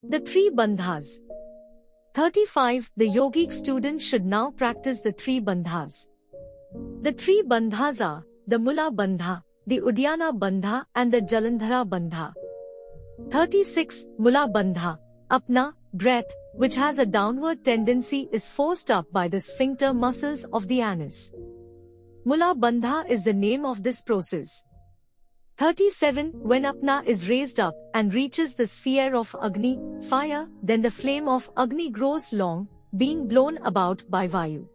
The three bandhas. 35. The yogic student should now practice the three bandhas. The three bandhas are the Mula Bandha, the Uddiyana Bandha and the Jalandhara Bandha. 36. Mula Bandha. Apna, breath, which has a downward tendency, is forced up by the sphincter muscles of the anus. Mula Bandha is the name of this process. 37. When Apna is raised up and reaches the sphere of Agni, fire, then the flame of Agni grows long, being blown about by Vayu.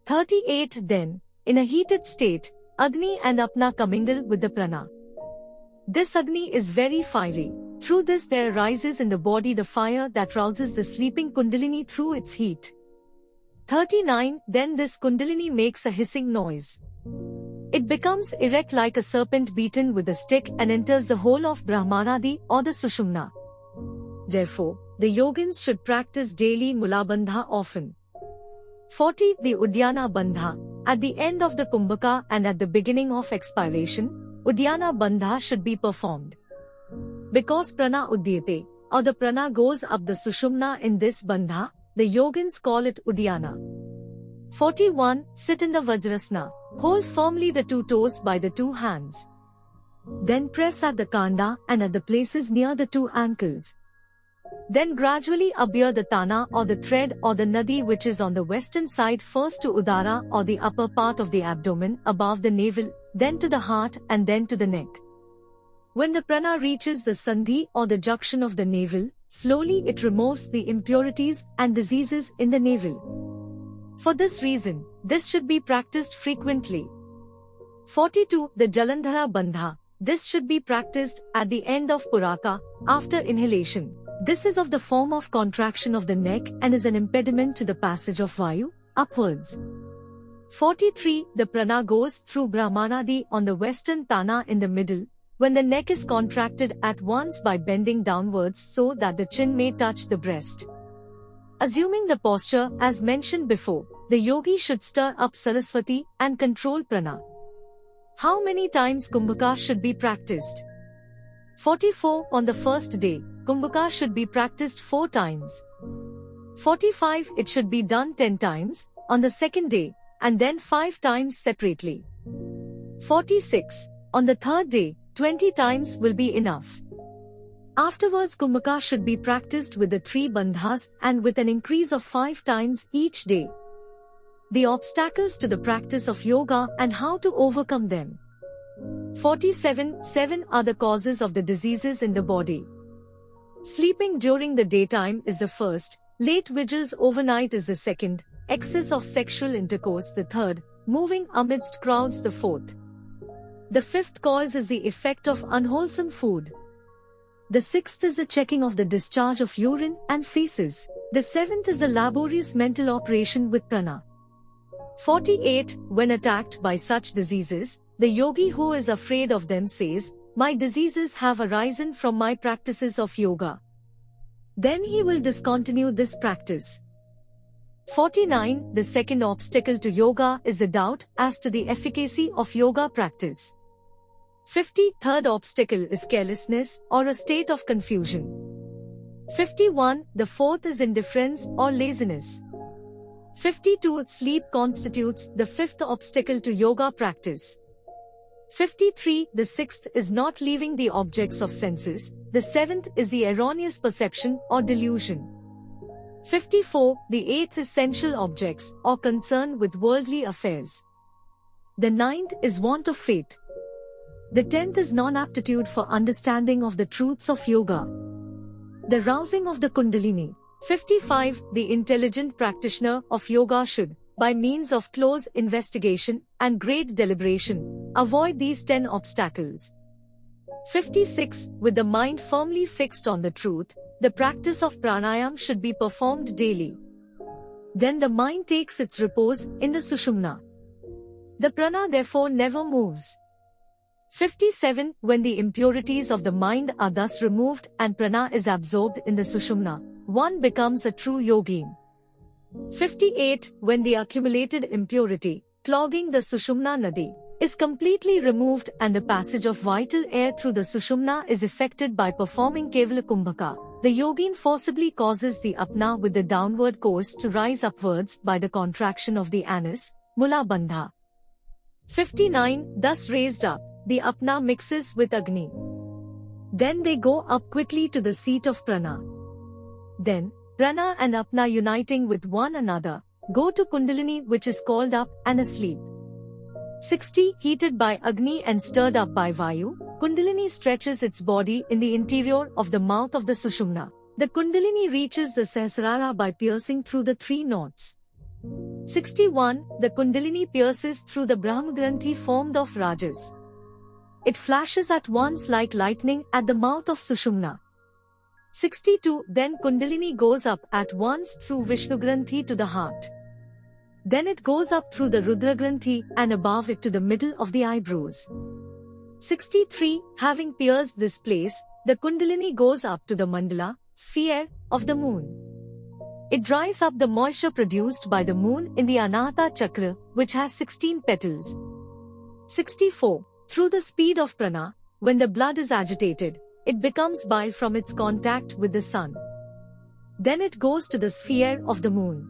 38. Then, in a heated state, Agni and Apna commingle with the prana. This Agni is very fiery. Through this there arises in the body the fire that rouses the sleeping Kundalini through its heat. 39. Then this Kundalini makes a hissing noise. It becomes erect like a serpent beaten with a stick and enters the whole of Brahmanadi or the Sushumna. Therefore, the yogins should practice daily Mula Bandha often. 40. The Uddiyana Bandha. At the end of the Kumbhaka and at the beginning of expiration, Uddiyana Bandha should be performed. Because prana uddiyate, or the prana goes up the Sushumna in this Bandha, the yogins call it Uddiyana. 41. Sit in the Vajrasana. Hold firmly the two toes by the two hands. Then press at the Kanda and at the places near the two ankles. Then gradually abhere the Tana or the thread or the Nadi which is on the western side first to Udara or the upper part of the abdomen above the navel, then to the heart and then to the neck. When the prana reaches the Sandhi or the junction of the navel, slowly it removes the impurities and diseases in the navel. For this reason, this should be practiced frequently. 42. The Jalandhara Bandha. This should be practiced at the end of Puraka, after inhalation. This is of the form of contraction of the neck and is an impediment to the passage of Vayu, upwards. 43. The prana goes through Brahmanadi on the western Tana in the middle, when the neck is contracted at once by bending downwards so that the chin may touch the breast. Assuming the posture as mentioned before, the yogi should stir up Saraswati and control prana. How many times Kumbhaka should be practiced? 44. On the first day, Kumbhaka should be practiced 4 times. 45. It should be done 10 times, on the second day, and then 5 times separately. 46. On the third day, 20 times will be enough. Afterwards Kumbhaka should be practiced with the 3 bandhas and with an increase of 5 times each day. The obstacles to the practice of yoga and how to overcome them. 47. 7 are the causes of the diseases in the body. Sleeping during the daytime is the first, late vigils overnight is the second, excess of sexual intercourse the third, moving amidst crowds the fourth. The 5th cause is the effect of unwholesome food. The 6th is the checking of the discharge of urine and feces. The 7th is the laborious mental operation with prana. 48. When attacked by such diseases, the yogi who is afraid of them says, "My diseases have arisen from my practices of yoga." Then he will discontinue this practice. 49. The second obstacle to yoga is the doubt as to the efficacy of yoga practice. 50. Third obstacle is carelessness or a state of confusion. 51. The fourth is indifference or laziness. 52. Sleep constitutes the 5th obstacle to yoga practice. 53. The 6th is not leaving the objects of senses. The 7th is the erroneous perception or delusion. 54. The 8th is sensual objects or concern with worldly affairs. The 9th is want of faith. The 10th is non-aptitude for understanding of the truths of yoga. The rousing of the Kundalini. 55. The intelligent practitioner of yoga should, by means of close investigation and great deliberation, avoid these 10 obstacles. 56. With the mind firmly fixed on the truth, the practice of pranayama should be performed daily. Then the mind takes its repose in the Sushumna. The prana therefore never moves. 57. When the impurities of the mind are thus removed and prana is absorbed in the Sushumna, one becomes a true yogin. 58. When the accumulated impurity, clogging the Sushumna Nadi, is completely removed and the passage of vital air through the Sushumna is effected by performing Kevala Kumbhaka, the yogin forcibly causes the apna with the downward course to rise upwards by the contraction of the anus, mula bandha. 59. Thus raised up, the apna mixes with Agni. Then they go up quickly to the seat of prana. Then, prana and apna uniting with one another, go to Kundalini, which is called up and asleep. 60. Heated by Agni and stirred up by Vayu, Kundalini stretches its body in the interior of the mouth of the Sushumna. The Kundalini reaches the Sahasrara by piercing through the 3 knots. 61. The Kundalini pierces through the Brahmagranthi formed of Rajas. It flashes at once like lightning at the mouth of Sushumna. 62. Then Kundalini goes up at once through Vishnugranthi to the heart. Then it goes up through the Rudragranthi and above it to the middle of the eyebrows. 63. Having pierced this place, the Kundalini goes up to the mandala, sphere, of the moon. It dries up the moisture produced by the moon in the Anahata Chakra, which has 16 petals. 64. Through the speed of prana, when the blood is agitated, it becomes bile from its contact with the sun. Then it goes to the sphere of the moon.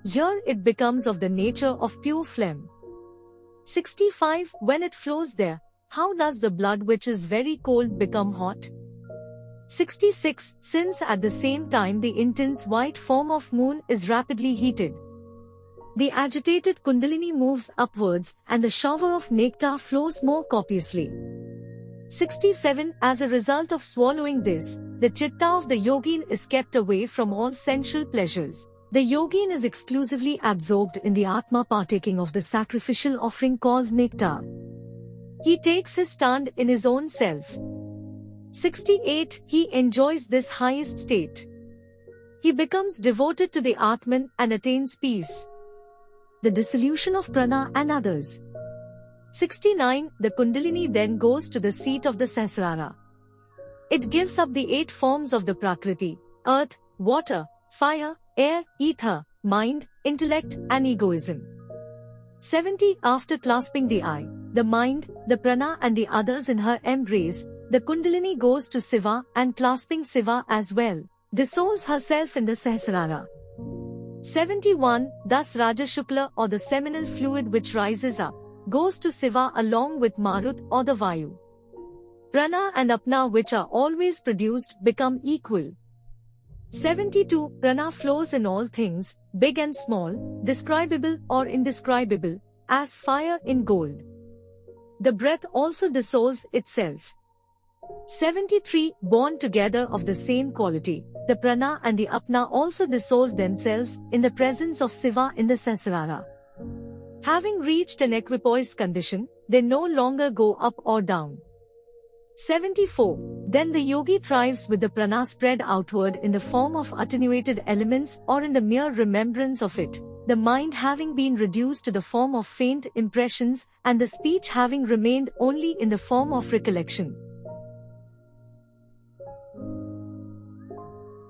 Here it becomes of the nature of pure phlegm. 65. When it flows there, how does the blood which is very cold become hot? 66. Since at the same time the intense white form of moon is rapidly heated, the agitated Kundalini moves upwards and the shower of nectar flows more copiously. 67. As a result of swallowing this, the chitta of the yogin is kept away from all sensual pleasures. The yogin is exclusively absorbed in the Atma, partaking of the sacrificial offering called nectar. He takes his stand in his own self. 68. He enjoys this highest state. He becomes devoted to the Atman and attains peace, the dissolution of prana and others. 69. The Kundalini then goes to the seat of the Sahasrara. It gives up the 8 forms of the Prakriti: earth, water, fire, air, ether, mind, intellect, and egoism. 70. After clasping the I, the mind, the prana and the others in her embrace, the Kundalini goes to Siva and, clasping Siva as well, dissolves herself in the Sahasrara. 71. Thus Rajashukla, or the seminal fluid which rises up, goes to Siva along with Marut or the Vayu. Prana and Apna, which are always produced, become equal. 72. Prana flows in all things, big and small, describable or indescribable, as fire in gold. The breath also dissolves itself. 73. Born together of the same quality, the prana and the apna also dissolve themselves in the presence of Siva in the Sahasrara. Having reached an equipoise condition, they no longer go up or down. 74. Then the yogi thrives with the prana spread outward in the form of attenuated elements or in the mere remembrance of it, the mind having been reduced to the form of faint impressions and the speech having remained only in the form of recollection.